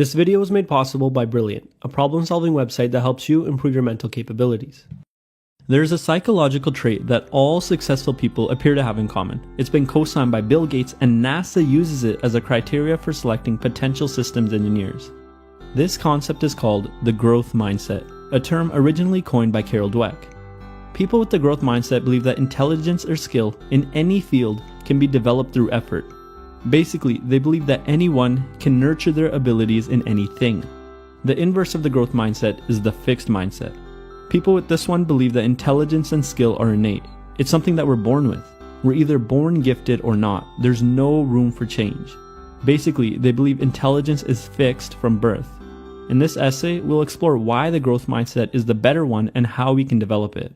This video was made possible by Brilliant, a problem-solving website that helps you improve your mental capabilities. There is a psychological trait that all successful people appear to have in common. It's been co-signed by Bill Gates, and NASA uses it as a criteria for selecting potential systems engineers. This concept is called the growth mindset, a term originally coined by Carol Dweck. People with the growth mindset believe that intelligence or skill in any field can be developed through effort. Basically, they believe that anyone can nurture their abilities in anything. The inverse of the growth mindset is the fixed mindset. People with this one believe that intelligence and skill are innate. It's something that we're born with. We're either born gifted or not. There's no room for change. Basically, they believe intelligence is fixed from birth. In this essay, we'll explore why the growth mindset is the better one and how we can develop it.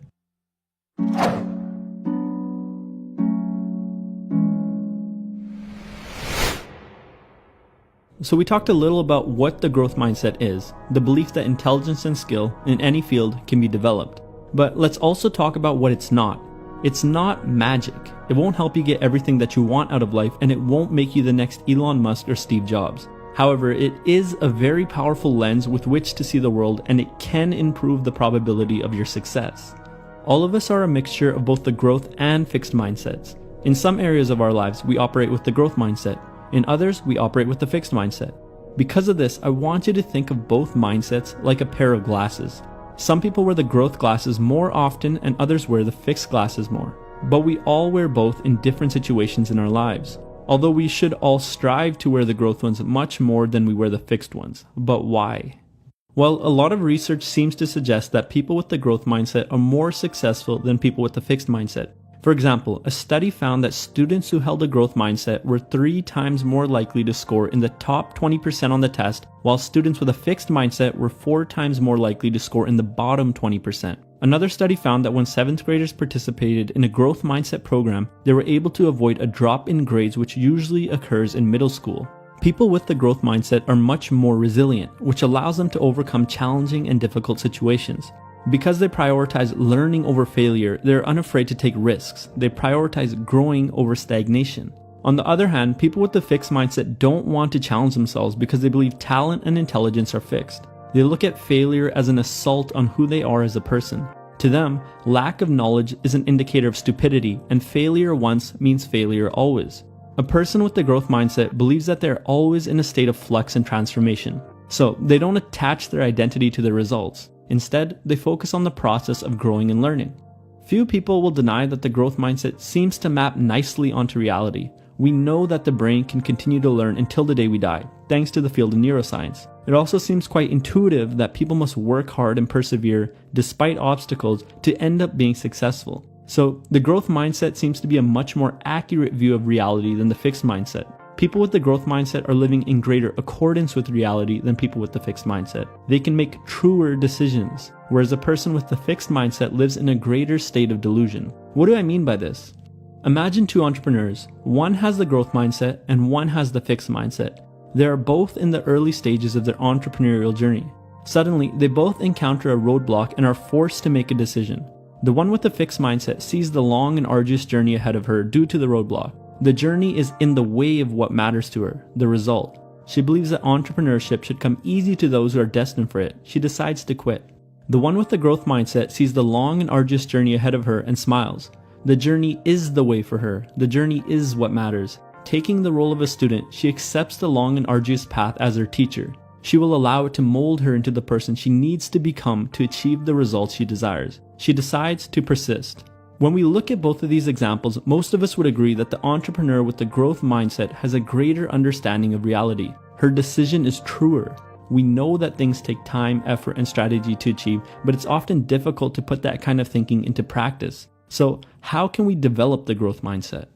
So we talked a little about what the growth mindset is, the belief that intelligence and skill in any field can be developed. But let's also talk about what it's not. It's not magic. It won't help you get everything that you want out of life, and it won't make you the next Elon Musk or Steve Jobs. However, it is a very powerful lens with which to see the world, and it can improve the probability of your success. All of us are a mixture of both the growth and fixed mindsets. In some areas of our lives, we operate with the growth mindset. In others, we operate with the fixed mindset. Because of this, I want you to think of both mindsets like a pair of glasses. Some people wear the growth glasses more often and others wear the fixed glasses more. But we all wear both in different situations in our lives. Although we should all strive to wear the growth ones much more than we wear the fixed ones. But why? Well, a lot of research seems to suggest that people with the growth mindset are more successful than people with the fixed mindset. For example, a study found that students who held a growth mindset were 3 times more likely to score in the top 20% on the test, while students with a fixed mindset were 4 times more likely to score in the bottom 20%. Another study found that when 7th graders participated in a growth mindset program, they were able to avoid a drop in grades which usually occurs in middle school. People with the growth mindset are much more resilient, which allows them to overcome challenging and difficult situations. Because they prioritize learning over failure, they're unafraid to take risks. They prioritize growing over stagnation. On the other hand, people with the fixed mindset don't want to challenge themselves because they believe talent and intelligence are fixed. They look at failure as an assault on who they are as a person. To them, lack of knowledge is an indicator of stupidity, and failure once means failure always. A person with the growth mindset believes that they're always in a state of flux and transformation. So they don't attach their identity to the results. Instead, they focus on the process of growing and learning. Few people will deny that the growth mindset seems to map nicely onto reality. We know that the brain can continue to learn until the day we die, thanks to the field of neuroscience. It also seems quite intuitive that people must work hard and persevere despite obstacles to end up being successful. So, the growth mindset seems to be a much more accurate view of reality than the fixed mindset. People with the growth mindset are living in greater accordance with reality than people with the fixed mindset. They can make truer decisions, whereas a person with the fixed mindset lives in a greater state of delusion. What do I mean by this? Imagine 2 entrepreneurs. One has the growth mindset and one has the fixed mindset. They are both in the early stages of their entrepreneurial journey. Suddenly, they both encounter a roadblock and are forced to make a decision. The one with the fixed mindset sees the long and arduous journey ahead of her due to the roadblock. The journey is in the way of what matters to her, the result. She believes that entrepreneurship should come easy to those who are destined for it. She decides to quit. The one with the growth mindset sees the long and arduous journey ahead of her and smiles. The journey is the way for her. The journey is what matters. Taking the role of a student, she accepts the long and arduous path as her teacher. She will allow it to mold her into the person she needs to become to achieve the results she desires. She decides to persist. When we look at both of these examples, most of us would agree that the entrepreneur with the growth mindset has a greater understanding of reality. Her decision is truer. We know that things take time, effort, and strategy to achieve, but it's often difficult to put that kind of thinking into practice. So, how can we develop the growth mindset?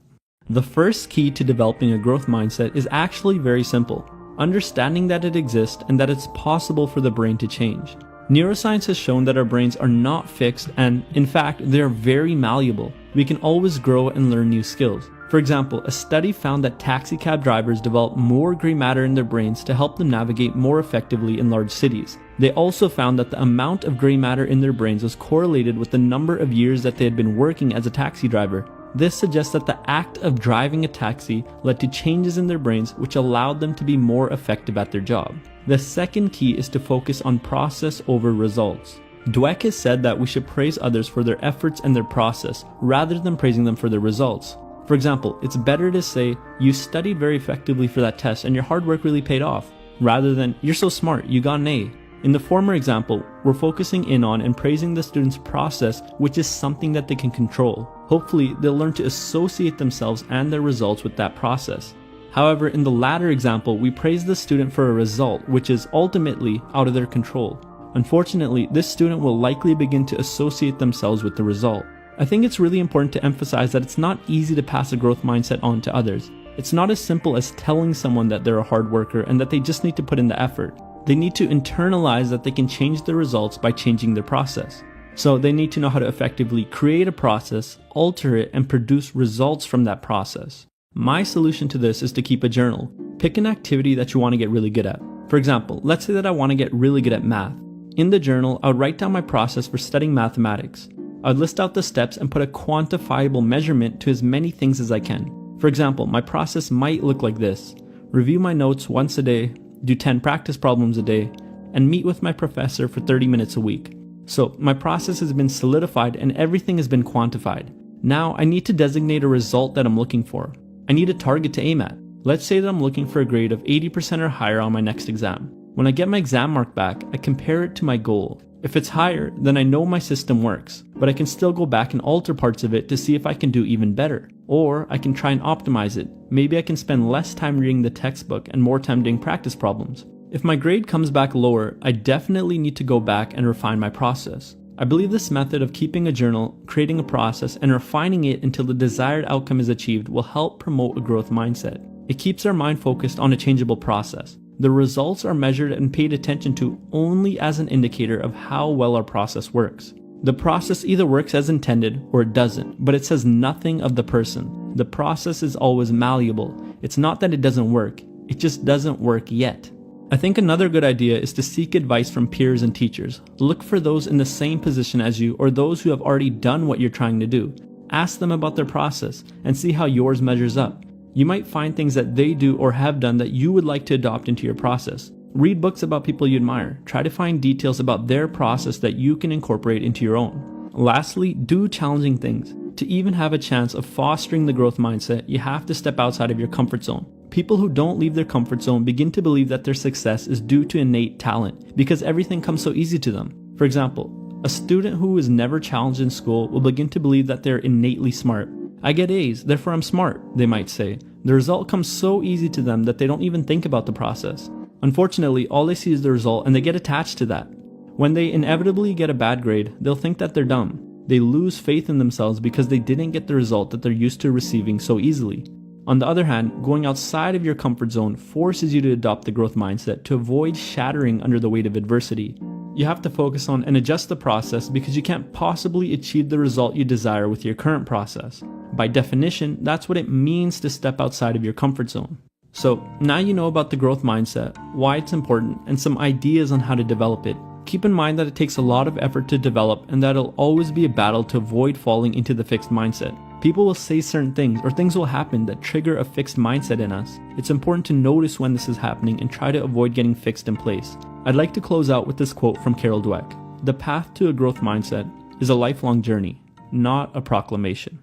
The first key to developing a growth mindset is actually very simple: understanding that it exists and that it's possible for the brain to change. Neuroscience has shown that our brains are not fixed and, in fact, they are very malleable. We can always grow and learn new skills. For example, a study found that taxicab drivers develop more gray matter in their brains to help them navigate more effectively in large cities. They also found that the amount of gray matter in their brains was correlated with the number of years that they had been working as a taxi driver. This suggests that the act of driving a taxi led to changes in their brains which allowed them to be more effective at their job. The second key is to focus on process over results. Dweck has said that we should praise others for their efforts and their process rather than praising them for their results. For example, it's better to say, you studied very effectively for that test and your hard work really paid off, rather than, you're so smart, you got an A. In the former example, we're focusing in on and praising the student's process, which is something that they can control. Hopefully, they'll learn to associate themselves and their results with that process. However, in the latter example, we praise the student for a result, which is ultimately out of their control. Unfortunately, this student will likely begin to associate themselves with the result. I think it's really important to emphasize that it's not easy to pass a growth mindset on to others. It's not as simple as telling someone that they're a hard worker and that they just need to put in the effort. They need to internalize that they can change their results by changing their process. So they need to know how to effectively create a process, alter it, and produce results from that process. My solution to this is to keep a journal. Pick an activity that you want to get really good at. For example, let's say that I want to get really good at math. In the journal, I would write down my process for studying mathematics. I would list out the steps and put a quantifiable measurement to as many things as I can. For example, my process might look like this: review my notes once a day, do 10 practice problems a day, and meet with my professor for 30 minutes a week. So my process has been solidified and everything has been quantified. Now I need to designate a result that I'm looking for. I need a target to aim at. Let's say that I'm looking for a grade of 80% or higher on my next exam. When I get my exam mark back, I compare it to my goal. If it's higher, then I know my system works, but I can still go back and alter parts of it to see if I can do even better. Or I can try and optimize it. Maybe I can spend less time reading the textbook and more time doing practice problems. If my grade comes back lower, I definitely need to go back and refine my process. I believe this method of keeping a journal, creating a process, and refining it until the desired outcome is achieved will help promote a growth mindset. It keeps our mind focused on a changeable process. The results are measured and paid attention to only as an indicator of how well our process works. The process either works as intended or it doesn't, but it says nothing of the person. The process is always malleable. It's not that it doesn't work, it just doesn't work yet. I think another good idea is to seek advice from peers and teachers. Look for those in the same position as you or those who have already done what you're trying to do. Ask them about their process and see how yours measures up. You might find things that they do or have done that you would like to adopt into your process. Read books about people you admire. Try to find details about their process that you can incorporate into your own. Lastly, do challenging things. To even have a chance of fostering the growth mindset, you have to step outside of your comfort zone. People who don't leave their comfort zone begin to believe that their success is due to innate talent because everything comes so easy to them. For example, a student who is never challenged in school will begin to believe that they're innately smart. I get A's, therefore I'm smart, they might say. The result comes so easy to them that they don't even think about the process. Unfortunately, all they see is the result and they get attached to that. When they inevitably get a bad grade, they'll think that they're dumb. They lose faith in themselves because they didn't get the result that they're used to receiving so easily. On the other hand, going outside of your comfort zone forces you to adopt the growth mindset to avoid shattering under the weight of adversity. You have to focus on and adjust the process because you can't possibly achieve the result you desire with your current process. By definition, that's what it means to step outside of your comfort zone. So now you know about the growth mindset, why it's important, and some ideas on how to develop it. Keep in mind that it takes a lot of effort to develop and that it'll always be a battle to avoid falling into the fixed mindset. People will say certain things or things will happen that trigger a fixed mindset in us. It's important to notice when this is happening and try to avoid getting fixed in place. I'd like to close out with this quote from Carol Dweck. The path to a growth mindset is a lifelong journey, not a proclamation.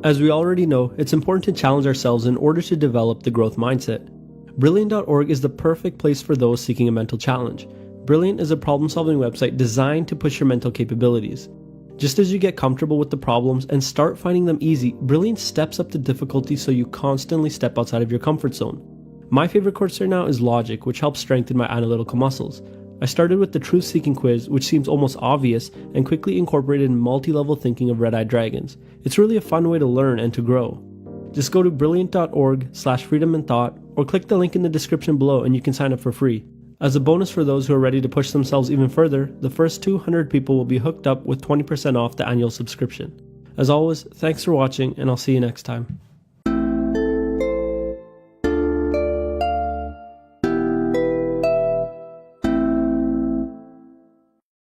As we already know, it's important to challenge ourselves in order to develop the growth mindset. Brilliant.org is the perfect place for those seeking a mental challenge. Brilliant is a problem-solving website designed to push your mental capabilities. Just as you get comfortable with the problems and start finding them easy, Brilliant steps up the difficulty so you constantly step outside of your comfort zone. My favorite course right now is Logic, which helps strengthen my analytical muscles. I started with the truth-seeking quiz, which seems almost obvious, and quickly incorporated multi-level thinking of red-eyed dragons. It's really a fun way to learn and to grow. Just go to brilliant.org/freedominthought or click the link in the description below and you can sign up for free. As a bonus for those who are ready to push themselves even further, the first 200 people will be hooked up with 20% off the annual subscription. As always, thanks for watching and I'll see you next time.